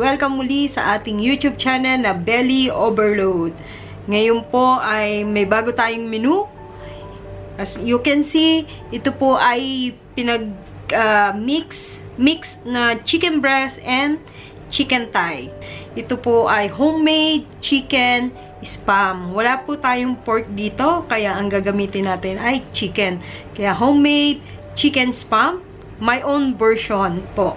welcome muli sa ating YouTube channel na Belly Overload. Ngayon po ay may bago tayong menu. As you can see, ito po ay mix na chicken breast and chicken thigh. Ito po ay homemade chicken spam. Wala po tayong pork dito, kaya ang gagamitin natin ay chicken. Kaya homemade chicken spam, my own version po.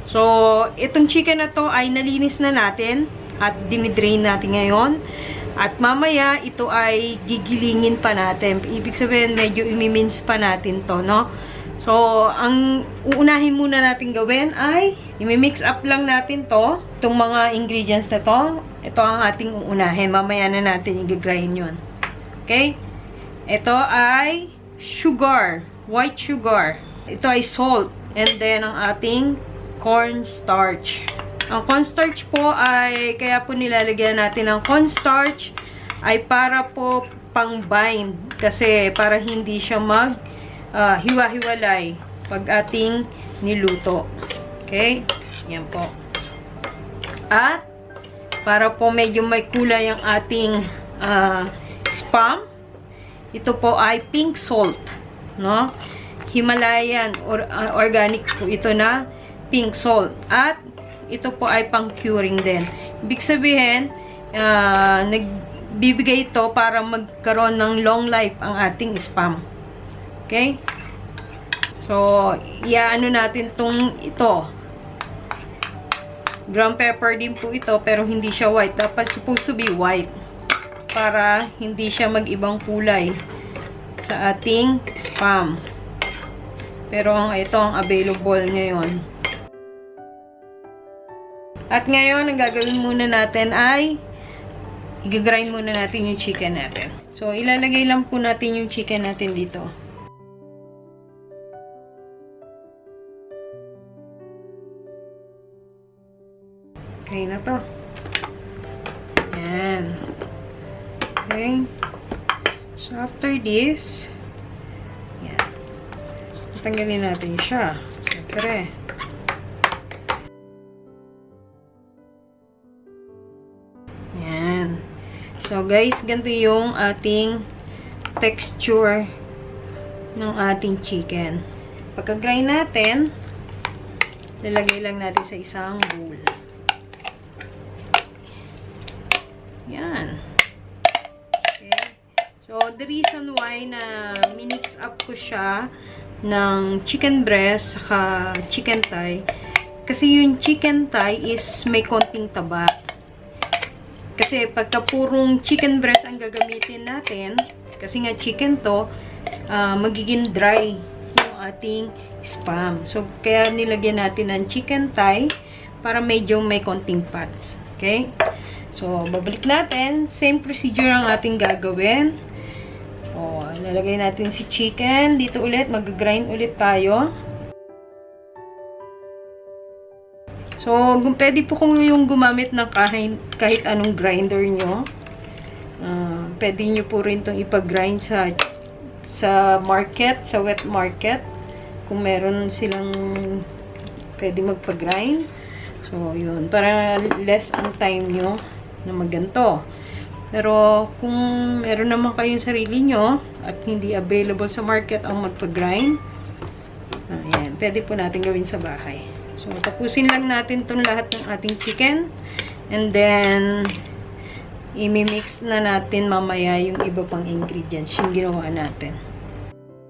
So, itong chicken na to ay nalinis na natin at dinidrain natin ngayon. At mamaya, ito ay gigilingin pa natin. Ibig sabihin, medyo imimince pa natin to, no? So, ang uunahin muna natin gawin ay imimix up lang natin to. Itong mga ingredients na to. Ito ang ating uunahin. Mamaya na natin i-grind yun. Okay? Ito ay sugar. White sugar. Ito ay salt. And then, ang ating cornstarch. Ang cornstarch po ay, kaya po nilalagyan natin ng cornstarch ay para po pang-bind. Kasi para hindi siya hiwa-hiwalay pag ating niluto. Okay? Yan po. At, para po medyo may kulay ang ating spam, ito po ay pink salt. No? Himalayan, organic po ito na pink salt. At, ito po ay pang-curing din. Ibig sabihin, nagbibigay ito para magkaroon ng long life ang ating spam. Okay? So, iaano natin ito. Ground pepper din po ito, pero hindi siya white. Dapat supposed to be white. Para hindi siya mag-ibang kulay sa ating spam. Pero ito ang available ngayon. At ngayon, ang gagawin muna natin ay i-grind muna natin yung chicken natin. So, ilalagay lang po natin yung chicken natin dito. Okay na to. Yan. Okay. So, after this, yan. Tanggalin natin siya. Siyempre. Yan. So, guys, ganito yung ating texture ng ating chicken. Pagka-grind natin, lalagay lang natin sa isang bowl. Yan. Okay. So, the reason why na minix up ko siya ng chicken breast saka chicken thigh, kasi yung chicken thigh is may konting taba. Kasi pagka purong chicken breast ang gagamitin natin, kasi nga chicken to, magiging dry yung ating spam. So, kaya nilagyan natin ng chicken thigh para medyo may konting fats. Okay? So, babalik natin. Same procedure ang ating gagawin. O, nalagay natin si chicken. Dito ulit, mag-grind ulit tayo. So, pwede po kung yung gumamit ng kahit anong grinder nyo. Pwede nyo po rin itong ipag-grind sa market, sa wet market. Kung meron silang pwede magpag-grind. So, yun. Para less ang time nyo na magganto. Pero, kung meron naman kayong sarili nyo at hindi available sa market ang magpag-grind, ayan, pwede po natin gawin sa bahay. So, tapusin lang natin itong lahat ng ating chicken. And then, imimix na natin mamaya yung iba pang ingredients, yung ginawa natin.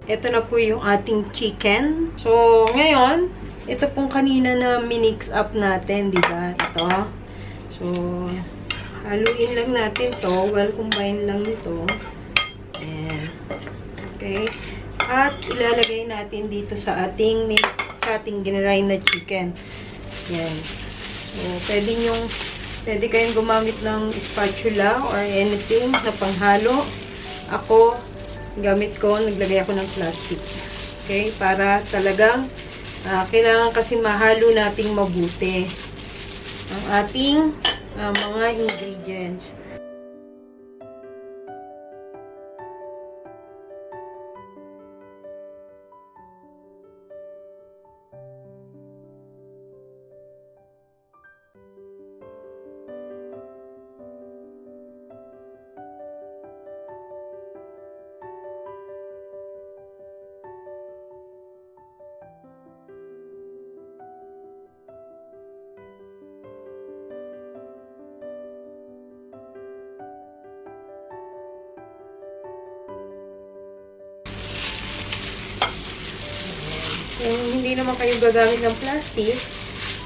Ito na po yung ating chicken. So, ngayon, ito pong kanina na minix up natin, di ba? Ito. So, haluin lang natin to. Well, combine lang ito. Ayan. Okay. At, ilalagay natin dito sa ating ginarind na chicken. Yan. So, pwede kayong gumamit ng spatula or anything na panghalo. Ako, naglagay ako ng plastic. Okay? Para talagang, kailangan kasi mahalo nating mabuti ang ating mga ingredients. Kung hindi naman kayo gagamit ng plastic,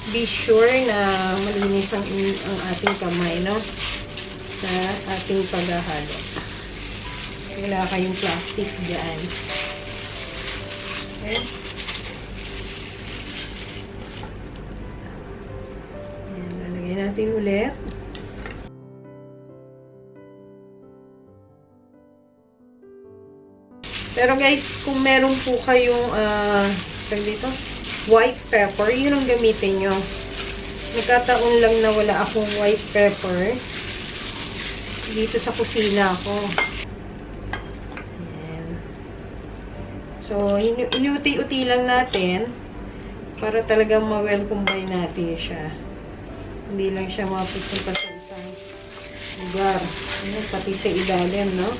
be sure na malinis ang ating kamay, no? Sa ating paghahalo. Wala kayong plastic dyan. Okay? Ayan, lalagay natin ulit. Pero guys, kung meron po kayong dito, white pepper, yun ang gamitin nyo. Nagkataon lang na wala akong white pepper dito sa kusina ko. Ayan. So, inuti-uti lang natin para talagang ma-well combine natin siya. Hindi lang siya mapupunta sa isang lugar. Ayan, pati sa ilalim, no?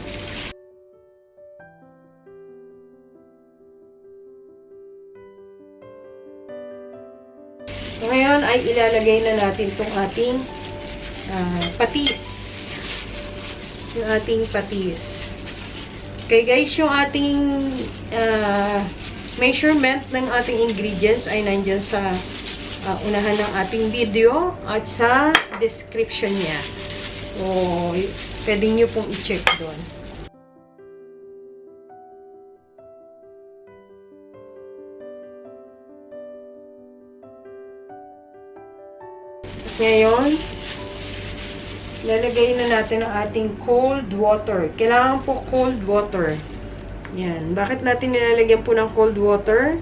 So, ngayon ay ilalagay na natin itong ating patis. Yung ating patis. Okay guys, yung ating measurement ng ating ingredients ay nandyan sa unahan ng ating video at sa description niya. So, pwede nyo pong i-check doon. Ngayon, lalagay na natin ang ating cold water. Kailangan po cold water. Yan. Bakit natin nilalagyan po ng cold water?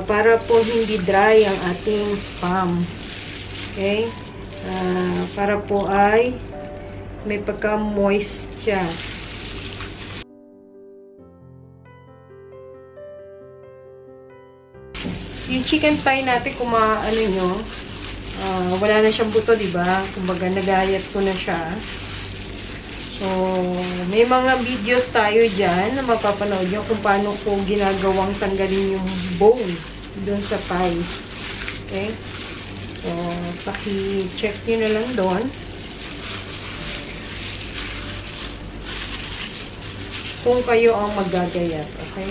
Para po hindi dry ang ating spam. Okay? Para po ay may pagka-moist siya. Yung chicken thigh natin, kung maano nyo, wala na siyang buto, diba? Kumbaga, nagayat ko na siya. So, may mga videos tayo dyan na mapapanood nyo kung paano ko ginagawang tanggalin yung bone doon sa thigh. Okay? So, paki-check nyo na lang doon. Kung kayo ang maggagayat. Okay?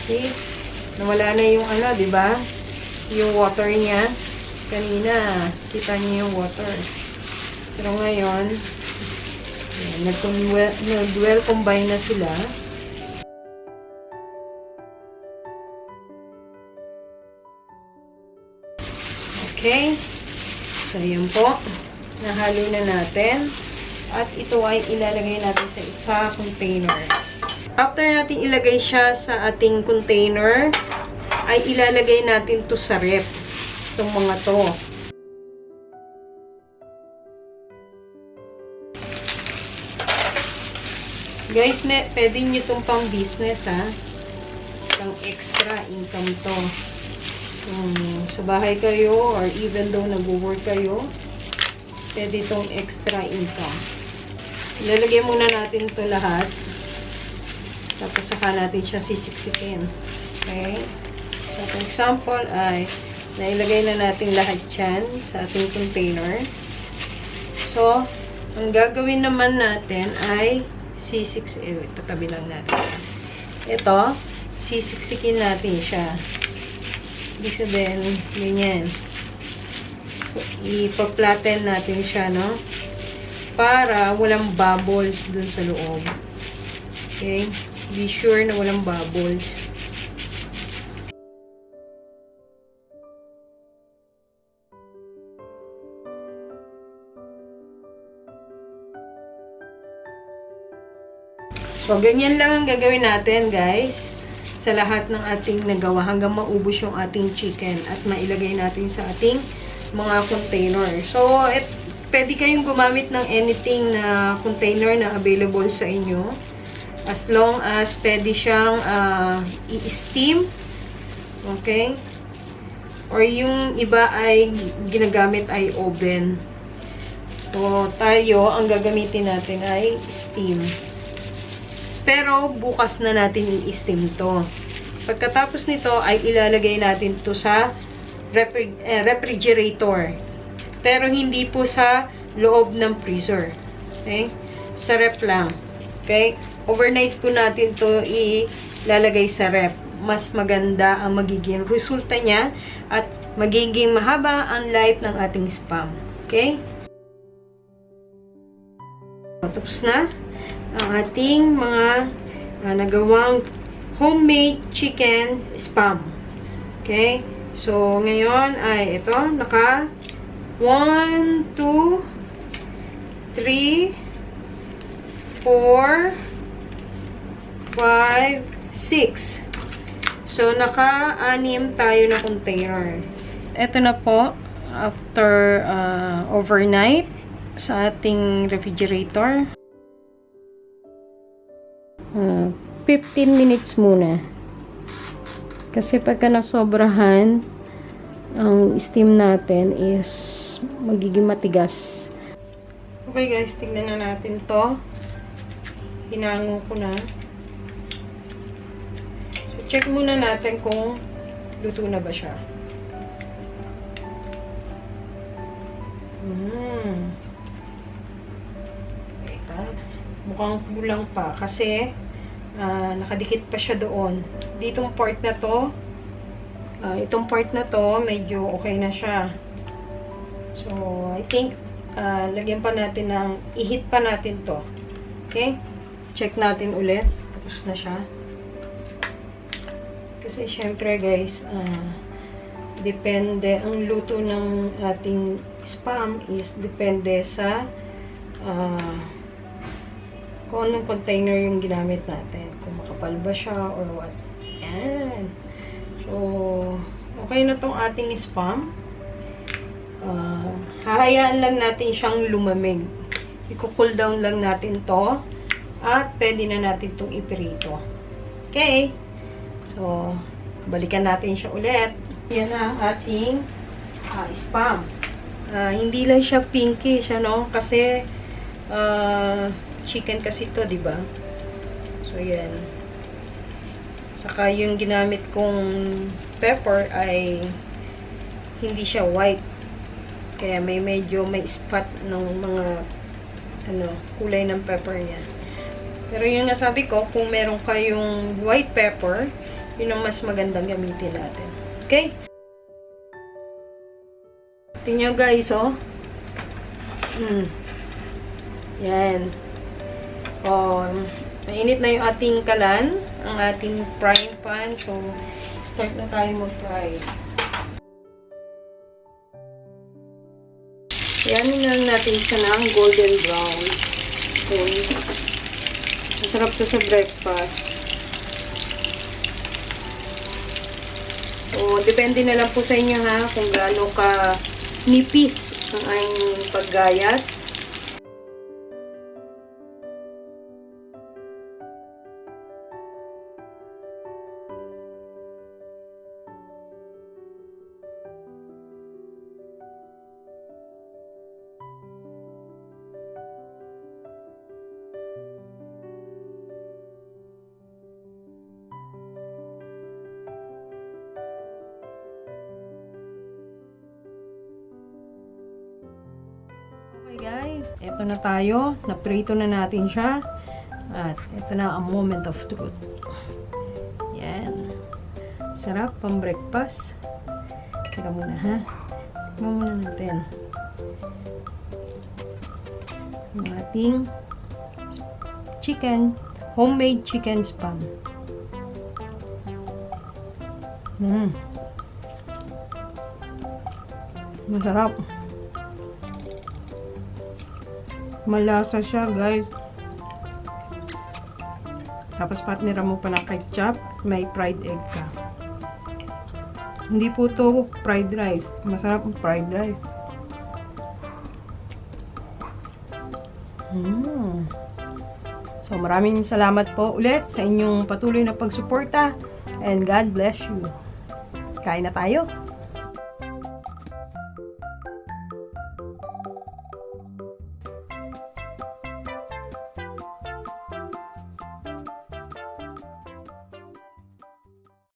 See? Nawala na yung ano, diba? Yung water niya. Kanina, kita niyo yung water. Pero ngayon, nag-well combine na sila. Okay. So, yan po. Nahalo na natin. At ito ay ilalagay natin sa isa container. After natin ilagay siya sa ating container, ay ilalagay natin to sa ref. Itong mga to. Guys, pwede nyo itong pang business, ha? Pang extra income to. Sa bahay kayo, or even though nag-work kayo, pwede itong extra income. Ilalagay muna natin to lahat. Tapos saka natin siya sisiksikin. Okay? So, for example, ay nailagay na natin lahat yan sa ating container. So, ang gagawin naman natin ay tatabi lang natin. Ito, sisiksikin natin siya. Ibig sabihin, ganyan. Ipa-flatten natin siya, no? Para walang bubbles dun sa loob. Okay? Be sure na walang bubbles. So, ganyan lang ang gagawin natin, guys, sa lahat ng ating nagawa hanggang maubos yung ating chicken at mailagay natin sa ating mga container. So, pwede kayong gumamit ng anything na container na available sa inyo as long as pwede siyang i-steam. Okay? Or yung iba ay ginagamit ay oven. So, tayo, ang gagamitin natin ay steam. Pero, bukas na natin i-steam to. Pagkatapos nito, ay ilalagay natin to sa refrigerator. Pero, hindi po sa loob ng freezer. Okay? Sa ref lang. Okay? Overnight po natin to lalagay sa ref. Mas maganda ang magiging resulta niya at magiging mahaba ang life ng ating spam. Okay? Tapos na ang ating mga nagawang homemade chicken spam. Okay? So, ngayon ay ito, naka 1, 2, 3, 4, 5, 6. So, naka-6 tayo na container. Ito na po, after overnight sa ating refrigerator. 15 minutes muna. Kasi pagka nasobrahan, ang steam natin is magiging matigas. Okay guys, tignan na natin to. Hinango ko na. Check muna natin kung luto na ba siya. Mukhang kulang pa kasi nakadikit pa siya doon. Ditong part na to, itong part na to, medyo okay na siya. So, I think, lagyan pa natin ng, i-heat pa natin to. Okay? Check natin ulit. Tapos na siya. Kasi syempre guys, depende, ang luto ng ating spam is depende sa kung anong container yung ginamit natin. Kung makapal ba siya or what. Yan. So, okay na tong ating spam. Hahayaan lang natin siyang lumamig. I-cool down lang natin to at pwede na natin itong iprito. Okay? So, balikan natin siya ulit. Yan ang ating spam. Hindi lang siya pinky siya, no? Kasi, chicken kasi to, di ba? So, yan. Saka yung ginamit kong pepper ay hindi siya white. Kaya medyo may spot ng mga kulay ng pepper niya. Pero yung nasabi ko, kung meron kayong white pepper, yun ang mas magandang gamitin natin. Okay? Tingnan nyo guys, oh. Yan. Mainit na yung ating kalan, ang ating frying pan. So, start na tayo mag-fry. Yan na natin siya ng golden brown. Okay. Masarap to sa breakfast. So, depende na lang po sa inyo ha, kung gaano ka nipis ang aking paggayat. Okay guys, eto na tayo. Naprito na natin siya. At eto na ang moment of truth. Yan. Sarap pang breakfast. Teka muna ha. Tignan muna natin. Ang ating chicken. Homemade chicken spam. Masarap. Malasa siya, guys. Tapos partnera mo pa ng ketchup, may fried egg ka. Hindi po to fried rice. Masarap ang fried rice. So, maraming salamat po ulit sa inyong patuloy na pagsuporta. And God bless you. Kain na tayo.